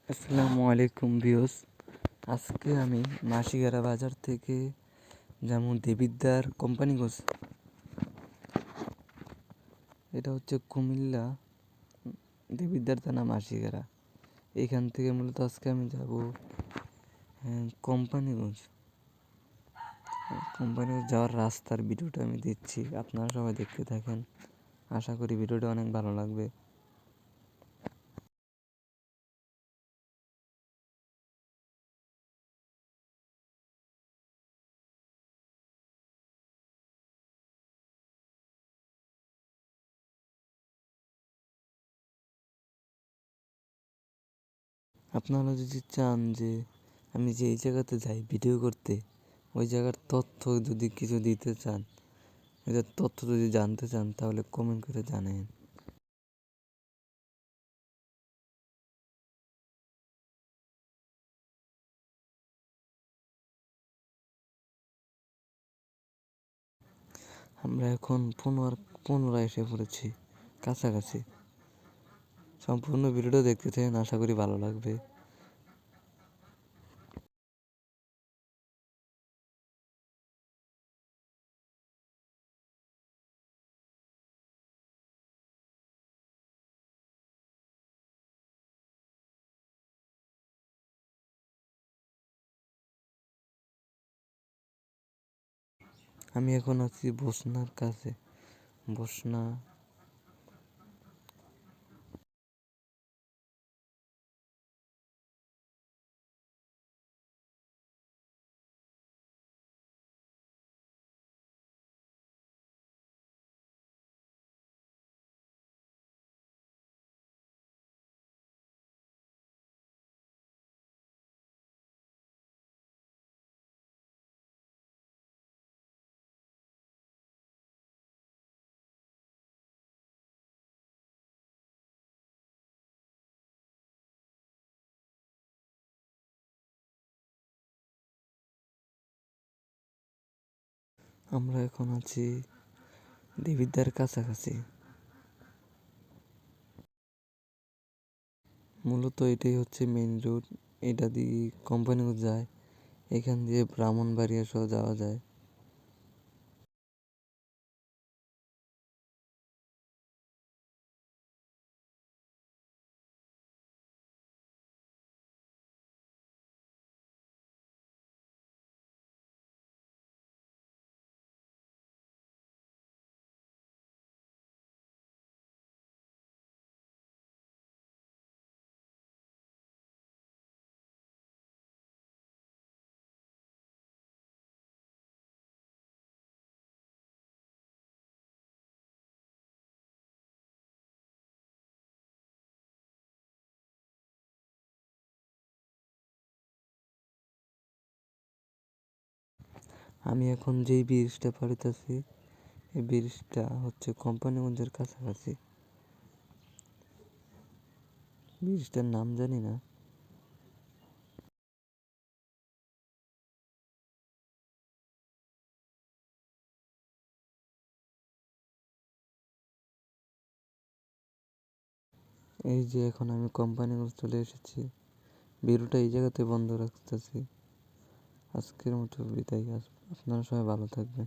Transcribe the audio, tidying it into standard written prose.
আসসালামু আলাইকুম ভিউস। আজকে আমি মাসিগারা বাজার থেকে যেমন দেবিদ্দার কোম্পানিগঞ্জ, এটা হচ্ছে কুমিল্লা দেবিদ্দার থানা মাসিগারা। এইখান থেকে মূলত আজকে আমি যাব কোম্পানিগঞ্জ। কোম্পানিগঞ্জ যাওয়ার রাস্তার ভিডিওটা আমি দিচ্ছি, আপনারা সবাই দেখতে থাকেন। আশা করি ভিডিওটা অনেক ভালো লাগবে। আপনারা যদি চান যে আমি যে এই জায়গাতে যাই ভিডিও করতে, ওই জায়গার তথ্য যদি কিছু দিতে চান, এটার তথ্য যদি জানতে চান, তাহলে কমেন্ট করে জানান। আমরা এখন পুনরায় এসে পড়েছি কাছাকাছি। সম্পূর্ণ ভিডিওটা দেখতে থাকেন, আশা করি ভালো লাগবে। আমি এখন আছি বসনার কাছে। বসনা আমরা এখন আছি দেবিদ্দার কাছাকাছি। মূলত এটাই হচ্ছে মেইন রোড, এটা দিয়ে কোম্পানিগঞ্জ যায়। এখান দিয়ে ব্রাহ্মণবাড়িয়া সহ যাওয়া যায়। আমি এখন যেই ব্রিজটা পাড়িতেছি, এই ব্রিজটা হচ্ছে কোম্পানিগঞ্জের কাছাকাছি। ব্রিজটার নাম জানি না। এই যে এখন আমি কোম্পানিগঞ্জ চলে এসেছি। ভিডিওটা এই জায়গাতে বন্ধ রাখতেছি। আজকের মতো বিদায়। আপনারা সবাই ভালো থাকবেন।